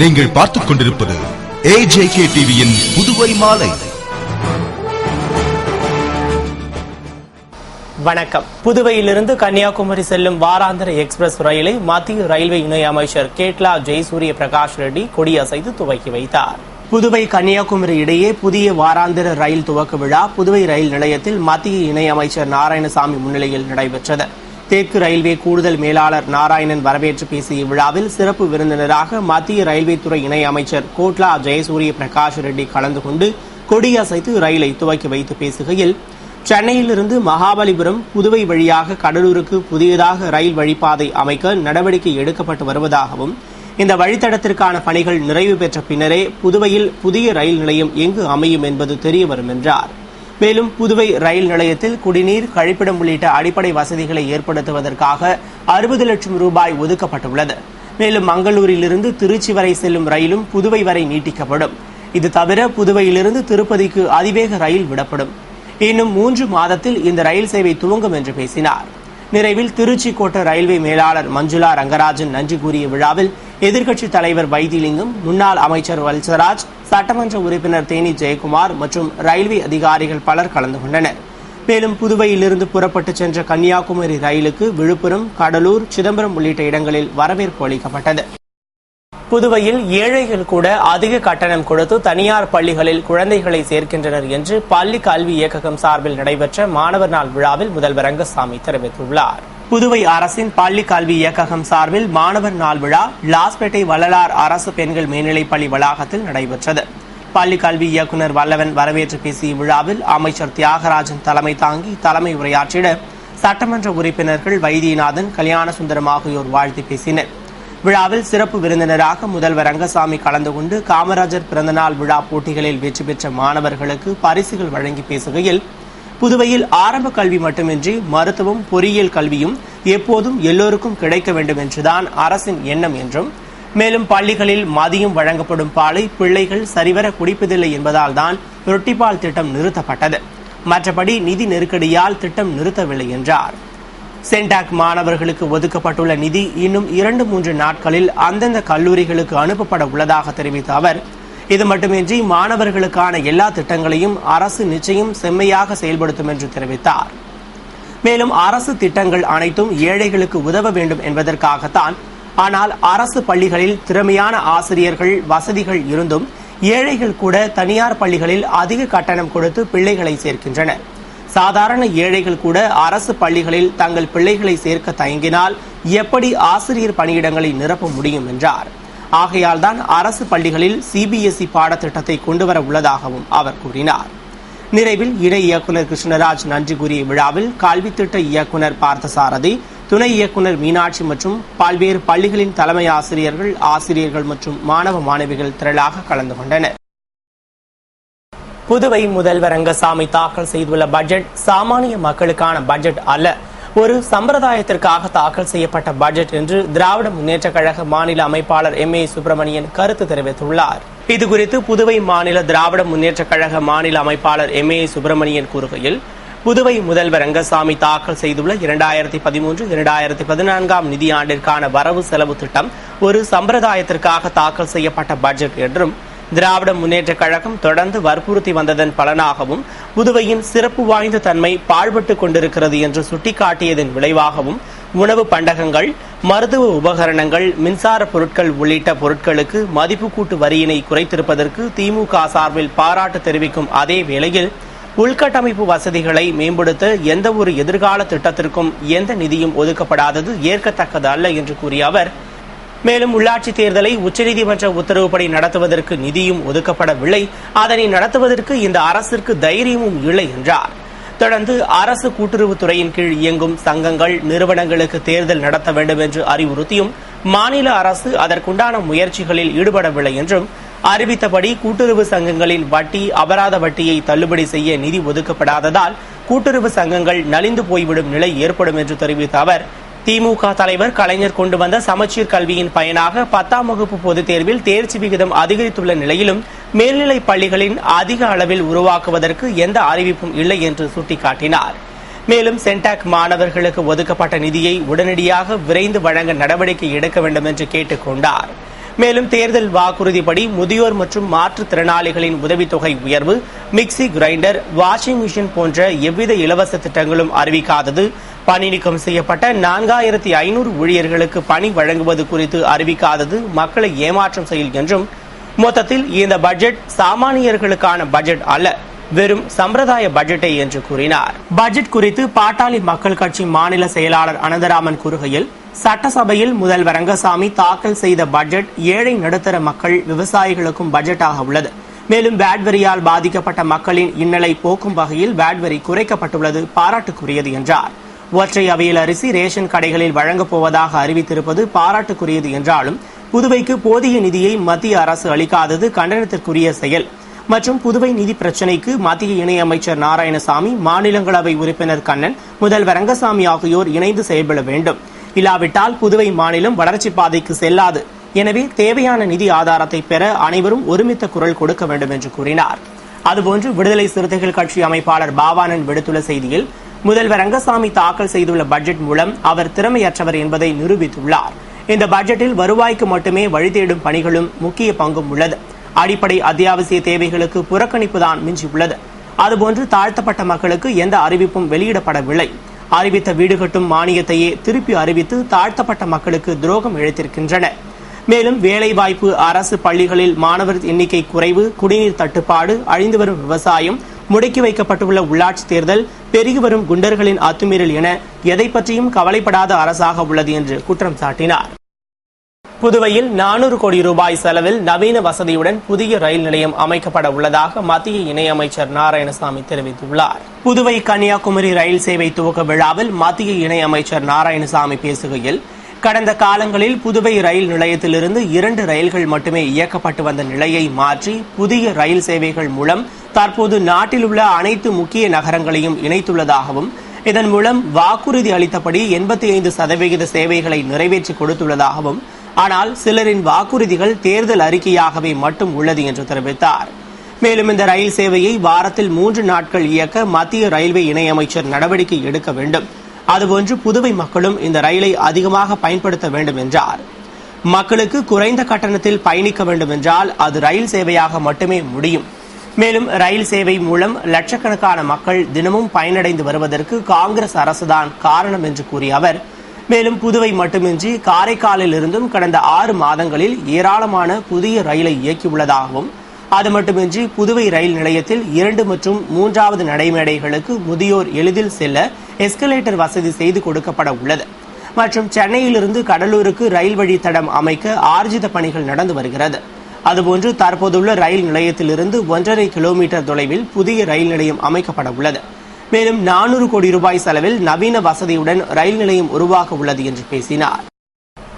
நீங்கள் பார்த்துக் கொண்டிருப்பது AJK டிவியின் புதுவை மாலை. வணக்கம். புதுவையிலிருந்து கன்னியாகுமரி செல்லும் வாராந்திர எக்ஸ்பிரஸ் ரயிலை மத்திய ரயில்வே இணை அமைச்சர் கேட்லா ஜெயசூரிய பிரகாஷ் ரெட்டி கொடியசைத்து துவக்கி வைத்தார். புதுவை கன்னியாகுமரி இடையே புதிய வாராந்திர ரயில் துவக்க விழா புதுவை ரயில் நிலையத்தில் மத்திய இணை அமைச்சர் நாராயணசாமி முன்னிலையில் நடைபெற்றது. தெற்கு ரயில்வே கூடுதல் மேலாளர் நாராயணன் வரவேற்று பேசிய விழாவில் சிறப்பு விருந்தினராக மத்திய ரயில்வே துறை இணை அமைச்சர் கோட்லா ஜெயசூரிய பிரகாஷ் ரெட்டி கலந்து கொண்டு கொடியசைத்து ரயிலை துவக்கி வைத்து பேசுகையில், சென்னையிலிருந்து மகாபலிபுரம் புதுவை வழியாக கடலூருக்கு புதியதாக ரயில் வழிப்பாதை அமைக்க நடவடிக்கை எடுக்கப்பட்டு வருவதாகவும், இந்த வழித்தடத்திற்கான பணிகள் நிறைவு பெற்ற பின்னரே புதுவையில் புதிய ரயில் நிலையம் எங்கு அமையும் என்பது தெரியவரும் என்றார். மேலும் புதுவை ரயில் நிலையத்தில் குடிநீர், கழிப்பிடம் உள்ளிட்ட அடிப்படை வசதிகளை ஏற்படுத்துவதற்காக 60 லட்சம் ரூபாய் ஒதுக்கப்பட்டுள்ளது. மேலும் மங்களூரிலிருந்து திருச்சி வரை செல்லும் ரயிலும் புதுவை வரை நீட்டிக்கப்படும். இது தவிர புதுவையிலிருந்து திருப்பதிக்கு அதிவேக ரயில் விடப்படும். இன்னும் 3 மாதத்தில் இந்த ரயில் சேவை துவங்கும் என்று பேசினார். நிறைவில் திருச்சி கோட்ட ரயில்வே மேலாளர் மஞ்சுளா ரங்கராஜன் நன்றி கூறிய விழாவில் எதிர்க்கட்சித் தலைவர் வைத்திலிங்கம், முன்னாள் அமைச்சர் வல்சராஜ், சட்டமன்ற உறுப்பினர் தேனி ஜெயக்குமார் மற்றும் ரயில்வே அதிகாரிகள் பலர் கலந்து கொண்டனர். மேலும் புதுவையிலிருந்து புறப்பட்டு சென்ற கன்னியாகுமரி ரயிலுக்கு விழுப்புரம், கடலூர், சிதம்பரம் உள்ளிட்ட இடங்களில் வரவேற்பு அளிக்கப்பட்டது. புதுவையில் ஏழைகள் கூட அதிக கட்டணம் கொடுத்து தனியார் பள்ளிகளில் குழந்தைகளை சேர்க்கின்றனர் என்று பள்ளி கல்வி இயக்ககம் சார்பில் நடைபெற்ற மாணவர் நாள் விழாவில் முதல்வர் ரங்கசாமி தெரிவித்துள்ளார். புதுவை அரசின் பள்ளி கல்வி இயக்ககம் சார்பில் மாணவர் நாள் விழா லாஸ்பேட்டை வள்ளலார் அரசு பெண்கள் மேல்நிலைப் பள்ளி வளாகத்தில் நடைபெற்றது. பள்ளி கல்வி இயக்குநர் வல்லவன் வரவேற்று பேசிய விழாவில் அமைச்சர் தியாகராஜன் தலைமை தாங்கி தலைமை உரையாற்றிட சட்டமன்ற உறுப்பினர்கள் வைத்தியநாதன், கல்யாணசுந்தரம் ஆகியோர் வாழ்த்து பேசினர். விழாவில் சிறப்பு விருந்தினராக முதல்வர் ரங்கசாமி கலந்து கொண்டு காமராஜர் பிறந்தநாள் விழா போட்டிகளில் வெற்றி பெற்ற மாணவர்களுக்கு பரிசுகள் வழங்கி பேசுகையில், புதுவையில் ஆரம்ப கல்வி மட்டுமின்றி மருத்துவம், பொறியியல் கல்வியும் எப்போதும் எல்லோருக்கும் கிடைக்க வேண்டும் என்றுதான் அரசின் எண்ணம் என்றும், மேலும் பள்ளிகளில் மதியம் வழங்கப்படும் பாலை பிள்ளைகள் சரிவர குடிப்பதில்லை என்பதால் தான் ரொட்டிப்பால் திட்டம் நிறுத்தப்பட்டது. மற்றபடி நிதி நெருக்கடியால் திட்டம் நிறுத்தவில்லை என்றார். சென்டாக் மாணவர்களுக்கு ஒதுக்கப்பட்டுள்ள நிதி இன்னும் 2-3 நாட்களில் அந்தந்த கல்லூரிகளுக்கு அனுப்பப்பட உள்ளதாக தெரிவித்த அவர், இது மட்டுமின்றி மாணவர்களுக்கான எல்லா திட்டங்களையும் அரசு நிச்சயம் செம்மையாக செயல்படுத்தும் என்று தெரிவித்தார். மேலும் அரசு திட்டங்கள் அனைத்தும் ஏழைகளுக்கு உதவ வேண்டும் என்பதற்காகத்தான். ஆனால் அரசு பள்ளிகளில் திறமையான ஆசிரியர்கள், வசதிகள் இருந்தும் ஏழைகள் கூட தனியார் பள்ளிகளில் அதிக கட்டணம் கொடுத்து பிள்ளைகளை சேர்க்கின்றனர். சாதாரண ஏழைகள் கூட அரசு பள்ளிகளில் தங்கள் பிள்ளைகளை சேர்க்க தயங்கினால் எப்படி ஆசிரியர் பணியிடங்களை நிரப்ப முடியும் என்றார். ஆகையால் தான் அரசு பள்ளிகளில் CBSE பாடத்திட்டத்தை கொண்டுவர உள்ளதாகவும் அவர் கூறினார். நிறைவில் இணை இயக்குநர் கிருஷ்ணராஜ் நன்றி கூறிய விழாவில் கல்வித்திட்ட இயக்குநர் பார்த்தசாரதி, துணை இயக்குநர் மீனாட்சி மற்றும் பல்வேறு பள்ளிகளின் தலைமை ஆசிரியர்கள், ஆசிரியர்கள் மற்றும் மாணவ மாணவிகள் திரளாக கலந்து கொண்டனர். புதுவை முதல்வர் ரங்கசாமி தாக்கல் செய்துள்ள பட்ஜெட் சாமானிய மக்களுக்கான பட்ஜெட் அல்ல, ஒரு சம்பிரதாயத்திற்காக தாக்கல் செய்யப்பட்ட பட்ஜெட் என்று திராவிட முன்னேற்ற கழக மாநில அமைப்பாளர் MA சுப்பிரமணியன் கருத்து தெரிவித்துள்ளார். இதுகுறித்து புதுவை மாநில திராவிட முன்னேற்ற கழக மாநில அமைப்பாளர் MA சுப்பிரமணியன் கூறுகையில், புதுவை முதல்வர் ரங்கசாமி தாக்கல் செய்துள்ள 2013-2014 நிதியாண்டிற்கான வரவு செலவு திட்டம் ஒரு சம்பிரதாயத்திற்காக தாக்கல் செய்யப்பட்ட பட்ஜெட் என்றும், திராவிட முன்னேற்ற கழகம் தொடர்ந்து வற்புறுத்தி வந்ததன் பலனாகவும் புதுவையின் சிறப்பு வாய்ந்த தன்மை பாழ்பட்டுக் கொண்டிருக்கிறது என்று சுட்டிக்காட்டியதன் விளைவாகவும் உணவு பண்டகங்கள், மருத்துவ உபகரணங்கள், மின்சார பொருட்கள் உள்ளிட்ட பொருட்களுக்கு மதிப்பு கூட்டு வரியினை குறைத்திருப்பதற்கு திமுக சார்பில் பாராட்டு தெரிவிக்கும் அதே வேளையில், உள்கட்டமைப்பு வசதிகளை மேம்படுத்த எந்த ஒரு எதிர்கால திட்டத்திற்கும் எந்த நிதியும் ஒதுக்கப்படாதது ஏற்கத்தக்கது அல்ல என்று கூறிய அவர், மேலும் உள்ளாட்சி தேர்தலை உச்சநீதிமன்ற உத்தரவுப்படி நடத்துவதற்கு நிதியும் ஒதுக்கப்படவில்லை, அதனை நடத்துவதற்கு இந்த அரசிற்கு தைரியமும் இல்லை என்றார். தொடர்ந்து அரசு கூட்டுறவுத்துறையின் கீழ் இயங்கும் சங்கங்கள், நிறுவனங்களுக்கு தேர்தல் நடத்த வேண்டும் என்று அறிவுறுத்தியும் மாநில அரசு அதற்குண்டான முயற்சிகளில் ஈடுபடவில்லை என்றும், அறிவித்தபடி கூட்டுறவு சங்கங்களின் வட்டி, அபராத வட்டியை தள்ளுபடி செய்ய நிதி ஒதுக்கப்படாததால் கூட்டுறவு சங்கங்கள் நலிந்து போய்விடும் நிலை ஏற்படும் என்று தெரிவித்த அவர், திமுக தலைவர் கலைஞர் கொண்டு வந்த சமச்சீர் கல்வியின் பயனாக 10ஆம் வகுப்பு பொதுத் தேர்வில் தேர்ச்சி விகிதம் அதிகரித்துள்ள நிலையிலும் மேல்நிலைப் பள்ளிகளின் அதிக அளவில் உருவாக்குவதற்கு எந்த அறிவிப்பும் இல்லை என்று சுட்டிக்காட்டினார். மேலும் சென்டாக் மாணவர்களுக்கு ஒதுக்கப்பட்ட நிதியை உடனடியாக விரைந்து வழங்க நடவடிக்கை எடுக்க வேண்டும் என்று கேட்டுக் கொண்டார். மேலும் தேர்தல் வாக்குறுதிப்படி முதியோர் மற்றும் மாற்றுத்திறனாளிகளின் உதவித்தொகை உயர்வு, மிக்சி கிரைண்டர், வாஷிங் மிஷின் போன்ற எவ்வித இலவச திட்டங்களும் அறிவிக்காதது, பணி நீக்கம் செய்யப்பட்ட 4500 ஊழியர்களுக்கு பணி வழங்குவது குறித்து அறிவிக்காதது மக்களை ஏமாற்றும் செயல் என்றும், மொத்தத்தில் இந்த பட்ஜெட் சாமானியர்களுக்கான பட்ஜெட் அல்ல, வெறும் சம்பிரதாய பட்ஜெட்டே என்று கூறினார். பட்ஜெட் குறித்து பாட்டாளி மக்கள் கட்சி மாநில செயலாளர் அனந்தராமன் கூறுகையில், சட்டசபையில் முதல்வர் ரங்கசாமி தாக்கல் செய்த பட்ஜெட் ஏழை நடுத்தர மக்கள், விவசாயிகளுக்கும் பட்ஜெட்டாக உள்ளது. மேலும் வேட் வரியால் பாதிக்கப்பட்ட மக்களின் இன்னலை போக்கும் வகையில் வேட் வரி குறைக்கப்பட்டுள்ளது பாராட்டுக்குரியது என்றார். ஒற்றை அவையில் அரிசி ரேஷன் கடைகளில் வழங்கப் போவதாக அறிவித்திருப்பது பாராட்டுக்குரியது என்றாலும், புதுவைக்கு போதிய நிதியை மத்திய அரசு அளிக்காதது கண்டனத்திற்குரிய செயல் மற்றும் புதுவை நிதி பிரச்சினைக்கு மத்திய இணையமைச்சர் நாராயணசாமி, மாநிலங்களவை உறுப்பினர் கண்ணன், முதல்வர் ரங்கசாமி ஆகியோர் இணைந்து செயல்பட வேண்டும். இல்லாவிட்டால் புதுவை மாநிலம் வளர்ச்சி பாதைக்கு செல்லாது. எனவே தேவையான நிதி ஆதாரத்தை பெற அனைவரும் ஒருமித்த குரல் கொடுக்க வேண்டும் என்று கூறினார். அதுபோன்று விடுதலை சிறுத்தைகள் கட்சி அமைப்பாளர் பாவானன் விடுத்துள்ள செய்தியில், முதல்வர் ரங்கசாமி தாக்கல் செய்துள்ள பட்ஜெட் மூலம் அவர் திறமையற்றவர் என்பதை நிரூபித்துள்ளார். இந்த பட்ஜெட்டில் வருவாய்க்கு மட்டுமே வழி தேடும் பணிகளும் முக்கிய பங்கும் உள்ளது. அடிப்படை அத்தியாவசிய தேவைகளுக்கு புறக்கணிப்புதான் மிஞ்சியுள்ளது. அதுபோன்று தாழ்த்தப்பட்ட மக்களுக்கு எந்த அறிவிப்பும் வெளியிடப்படவில்லை. அறிவித்த வீடு கட்டும் மானியத்தையே திருப்பி அறிவித்து தாழ்த்தப்பட்ட மக்களுக்கு துரோகம் இழைத்திருக்கின்றன. மேலும் வேலைவாய்ப்பு, அரசு பள்ளிகளில் மாணவர் எண்ணிக்கை குறைவு, குடிநீர் தட்டுப்பாடு, அழிந்து வரும் விவசாயம், முடக்கி வைக்கப்பட்டுள்ள உள்ளாட்சி தேர்தல், பெருகி வரும் குண்டர்களின் அத்துமீறல் என எதை பற்றியும் கவலைப்படாத அரசாக உள்ளது என்று குற்றம் சாட்டினார். புதுவையில் 400 கோடி ரூபாய் செலவில் நவீன வசதியுடன் புதிய ரயில் நிலையம் அமைக்கப்பட உள்ளதாக மத்திய இணையமைச்சர் நாராயணசாமி தெரிவித்துள்ளார். புதுவை கன்னியாகுமரி ரயில் சேவை துவக்க விழாவில் மத்திய இணையமைச்சர் நாராயணசாமி பேசுகையில், கடந்த காலங்களில் புதுவை ரயில் நிலையத்திலிருந்து 2 ரயில்கள் மட்டுமே இயக்கப்பட்டு வந்த நிலையை மாற்றி புதிய ரயில் சேவைகள் மூலம் தற்போது நாட்டில் உள்ள அனைத்து முக்கிய நகரங்களையும் இணைத்துள்ளதாகவும், இதன் மூலம் வாக்குறுதி அளித்தபடி 85% சேவைகளை நிறைவேற்றி கொடுத்துள்ளதாகவும், ஆனால் சிலரின் வாக்குறுதிகள் தேர்தல் அறிக்கையாகவே மட்டும் உள்ளது என்று தெரிவித்தார். மேலும் இந்த ரயில் சேவையை வாரத்தில் 3 நாட்கள் இயக்க மத்திய ரயில்வே இணையமைச்சர் நடவடிக்கை எடுக்க வேண்டும். அதுபோன்று புதுவை மக்களும் இந்த ரயிலை அதிகமாக பயன்படுத்த வேண்டும் என்றார். மக்களுக்கு குறைந்த கட்டணத்தில் பயணிக்க வேண்டும் என்றால் அது ரயில் சேவையாக மட்டுமே முடியும். மேலும் ரயில் சேவை மூலம் லட்சக்கணக்கான மக்கள் தினமும் பயனடைந்து வருவதற்கு காங்கிரஸ் அரசுதான் காரணம் என்று கூறிய அவர், மேலும் புதுவை மட்டுமின்றி காரைக்காலில் இருந்தும் கடந்த 6 மாதங்களில் ஏராளமான புதிய ரயிலை இயக்கியுள்ளதாகவும், அது மட்டுமின்றி புதுவை ரயில் நிலையத்தில் 2 மற்றும் 3வது நடைமேடைகளுக்கு முதியோர் எளிதில் செல்ல எஸ்கலேட்டர் வசதி செய்து கொடுக்கப்பட உள்ளது மற்றும் சென்னையிலிருந்து கடலூருக்கு ரயில் வழித்தடம் அமைக்க ஆர்ஜித பணிகள் நடந்து வருகிறது. அதுபோன்று தற்போதுள்ள ரயில் நிலையத்திலிருந்து 1.5 கிலோமீட்டர் தொலைவில் புதிய ரயில் நிலையம் அமைக்கப்பட உள்ளது. மேலும் 400 கோடி ரூபாய் செலவில் நவீன வசதியுடன் ரயில் நிலையம் உருவாக உள்ளது என்று பேசினார்.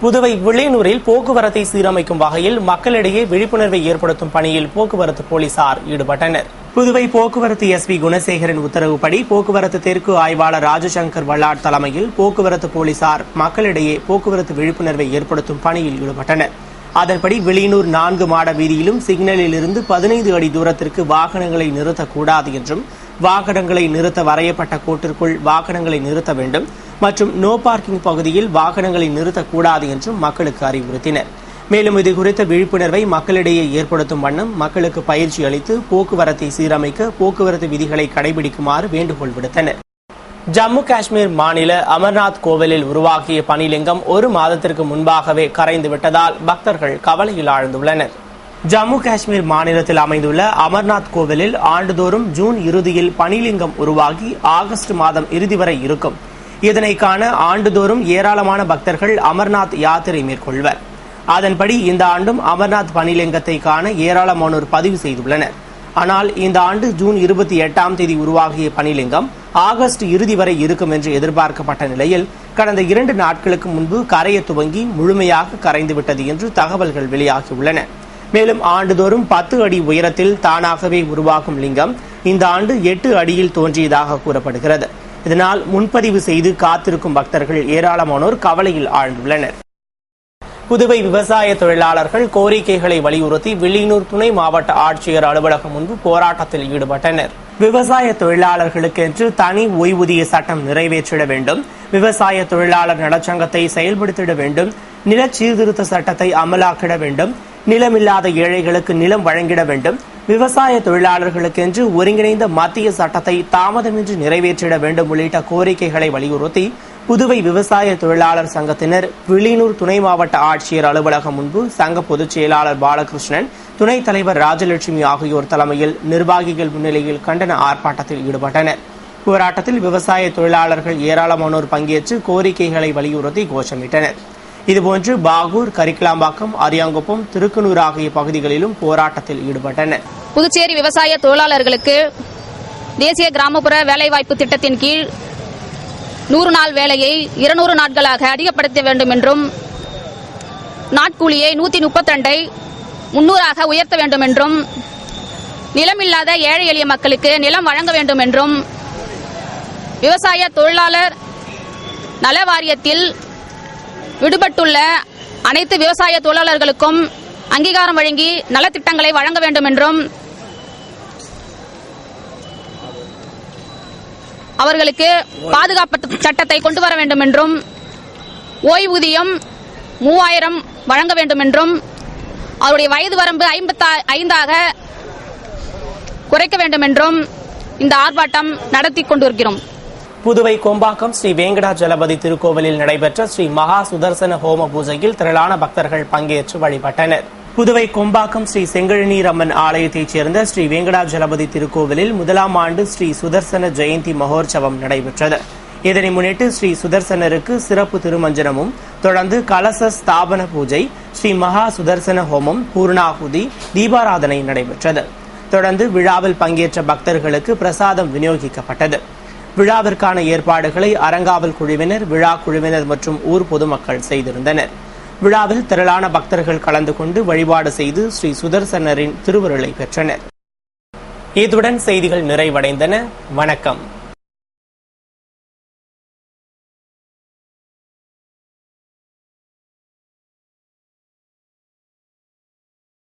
புதுவை வில்லியனூரில் போக்குவரத்தை சீரமைக்கும் வகையில் மக்களிடையே விழிப்புணர்வை ஏற்படுத்தும் பணியில் போக்குவரத்து போலீசார் ஈடுபட்டனர். புதுவை போக்குவரத்து எஸ்பி குணசேகரன் உத்தரவுப்படி போக்குவரத்து தெற்கு ஆய்வாளர் ராஜசங்கர் வல்லாட் தலைமையில் போக்குவரத்து போலீசார் மக்களிடையே போக்குவரத்து விழிப்புணர்வை ஏற்படுத்தும் பணியில் ஈடுபட்டனர். அதன்படி வில்லியனூர் 4 மாட வீதியிலும் சிக்னலில் இருந்து 15 அடி தூரத்திற்கு வாகனங்களை நிறுத்தக்கூடாது என்றும், வாகனங்களை நிறுத்த வரையப்பட்ட கோட்டிற்குள் வாகனங்களை நிறுத்த வேண்டும் மற்றும் நோ பார்க்கிங் பகுதியில் வாகனங்களை நிறுத்தக்கூடாது என்றும் மக்களுக்கு அறிவுறுத்தினர். மேலும் இதுகுறித்த விழிப்புணர்வை மக்களிடையே ஏற்படுத்தும் வண்ணம் மக்களுக்கு பயிற்சி அளித்து போக்குவரத்தை சீரமைக்க போக்குவரத்து விதிகளை கடைபிடிக்குமாறு வேண்டுகோள் விடுத்தனர். ஜம்மு காஷ்மீர் மாநில அமர்நாத் கோவிலில் உருவாக்கிய பனிலிங்கம் 1 மாதத்திற்கு முன்பாகவே கரைந்து விட்டதால் பக்தர்கள் கவலையில் ஆழ்ந்துள்ளனர். ஜம்மு காஷ்மீர் மாநிலத்தில் அமைந்துள்ள அமர்நாத் கோவிலில் ஆண்டுதோறும் ஜூன் இறுதியில் பனிலிங்கம் உருவாகி ஆகஸ்ட் மாதம் இறுதி வரை இருக்கும். இதனை காண ஆண்டுதோறும் ஏராளமான பக்தர்கள் அமர்நாத் யாத்திரை மேற்கொள்வர். அதன்படி இந்த ஆண்டும் அமர்நாத் பனிலிங்கத்தை காண ஏராளமானோர் பதிவு செய்துள்ளனர். ஆனால் இந்த ஆண்டு ஜூன் 28ஆம் தேதி உருவாகிய பனிலிங்கம் ஆகஸ்ட் இறுதி வரை இருக்கும் என்று எதிர்பார்க்கப்பட்ட நிலையில் கடந்த 2 நாட்களுக்கு முன்பு கரைய துவங்கி முழுமையாக கரைந்துவிட்டது என்று தகவல்கள் வெளியாகியுள்ளன. மேலும் ஆண்டுதோறும் 10 அடி உயரத்தில் தானாகவே உருவாகும் லிங்கம் இந்த ஆண்டு 8 அடியில் தோன்றியதாக கூறப்படுகிறது. இதனால் முன்பதிவு செய்து காத்திருக்கும் பக்தர்கள் ஏராளமானோர் கவலையில் ஆழ்ந்துள்ளனர். புதுவை விவசாய தொழிலாளர்கள் கோரிக்கைகளை வலியுறுத்தி வில்லியனூர் துணை மாவட்ட ஆட்சியர் அலுவலகம் முன்பு போராட்டத்தில் ஈடுபட்டனர். விவசாய தொழிலாளர்களுக்கென்று தனி ஓய்வூதிய சட்டம் நிறைவேற்றிட வேண்டும், விவசாய தொழிலாளர் நலச்சங்கத்தை செயல்படுத்திட வேண்டும், நில சீர்திருத்த சட்டத்தை அமலாக்கிட வேண்டும், நிலமில்லாத ஏழைகளுக்கு நிலம் வழங்கிட வேண்டும், விவசாய தொழிலாளர்களுக்கென்று ஒருங்கிணைந்த மத்திய சட்டத்தை தாமதமின்றி நிறைவேற்றிட வேண்டும் உள்ளிட்ட கோரிக்கைகளை வலியுறுத்தி புதுவை விவசாய தொழிலாளர் சங்கத்தினர் வில்லியனூர் துணை மாவட்ட ஆட்சியர் அலுவலகம் முன்பு சங்க பொதுச் செயலாளர் பாலகிருஷ்ணன், துணைத் தலைவர் ராஜலட்சுமி ஆகியோர் தலைமையில் நிர்வாகிகள் முன்னிலையில் கண்டன ஆர்ப்பாட்டத்தில் ஈடுபட்டனர். போராட்டத்தில் விவசாய தொழிலாளர்கள் ஏராளமானோர் பங்கேற்று கோரிக்கைகளை வலியுறுத்தி கோஷமிட்டனர். இதுபோன்று பாகூர், கரிக்கலாம்பாக்கம், அரியாங்குப்பம், திருக்கனூர் ஆகிய பகுதிகளிலும் போராட்டத்தில் ஈடுபட்டனர். புதுச்சேரி விவசாய தொழிலாளர்களுக்கு தேசிய கிராமப்புற வேலைவாய்ப்பு திட்டத்தின் கீழ் 100 நாள் வேலையை 200 நாட்களாக அதிகப்படுத்த வேண்டும் என்றும், நாட்கூலியை 132 300 உயர்த்த வேண்டும் என்றும், நிலமில்லாத ஏழை எளிய மக்களுக்கு நிலம் வழங்க வேண்டும் என்றும், விவசாய தொழிலாளர் நல வாரியத்தில் விடுபட்டுள்ள அனைத்து விவசாய தொழிலாளர்களுக்கும் அங்கீகாரம் வழங்கி நலத்திட்டங்களை வழங்க வேண்டும் என்றும், அவர்களுக்கு பாதுகாப்பு சட்டத்தை கொண்டு வர வேண்டும் என்றும், ஓய்வூதியம் 3000 வழங்க வேண்டும் என்றும், அவருடைய வயது வரம்பு 55 குறைக்க வேண்டும் என்றும் இந்த ஆர்ப்பாட்டம் நடத்தி கொண்டிருக்கிறோம். புதுவை கொம்பாக்கம் ஸ்ரீ வெங்கடாஜலபதி திருக்கோவிலில் நடைபெற்ற ஸ்ரீ மகா சுதர்சன ஹோம பூஜையில் திரளான பக்தர்கள் பங்கேற்று வழிபட்டனர். புதுவை கொம்பாக்கம் ஸ்ரீ செங்கழநீர் அம்மன் ஆலயத்தைச் சேர்ந்த ஸ்ரீ வெங்கடாஜலபதி திருக்கோவிலில் 1ஆம் ஆண்டு ஸ்ரீ சுதர்சன ஜெயந்தி மகோற்சவம் நடைபெற்றது. இதனை முன்னிட்டு ஸ்ரீ சுதர்சனருக்கு சிறப்பு திருமஞ்சனமும், தொடர்ந்து கலச ஸ்தாபன பூஜை, ஸ்ரீ மகா சுதர்சன ஹோமம், பூர்ணாகுதி, தீபாராதனை நடைபெற்றது. தொடர்ந்து விழாவில் பங்கேற்ற பக்தர்களுக்கு பிரசாதம் விநியோகிக்கப்பட்டது. விழாவிற்கான ஏற்பாடுகளை அறங்காவல் குழுவினர், விழா குழுவினர் மற்றும் ஊர் பொதுமக்கள் செய்திருந்தனர். விழாவில் திரளான பக்தர்கள் கலந்து கொண்டு வழிபாடு செய்து ஸ்ரீ சுதர்சனரின் திருவருளை பெற்றனர். இத்துடன் செய்திகள் நிறைவடைந்தன. வணக்கம்.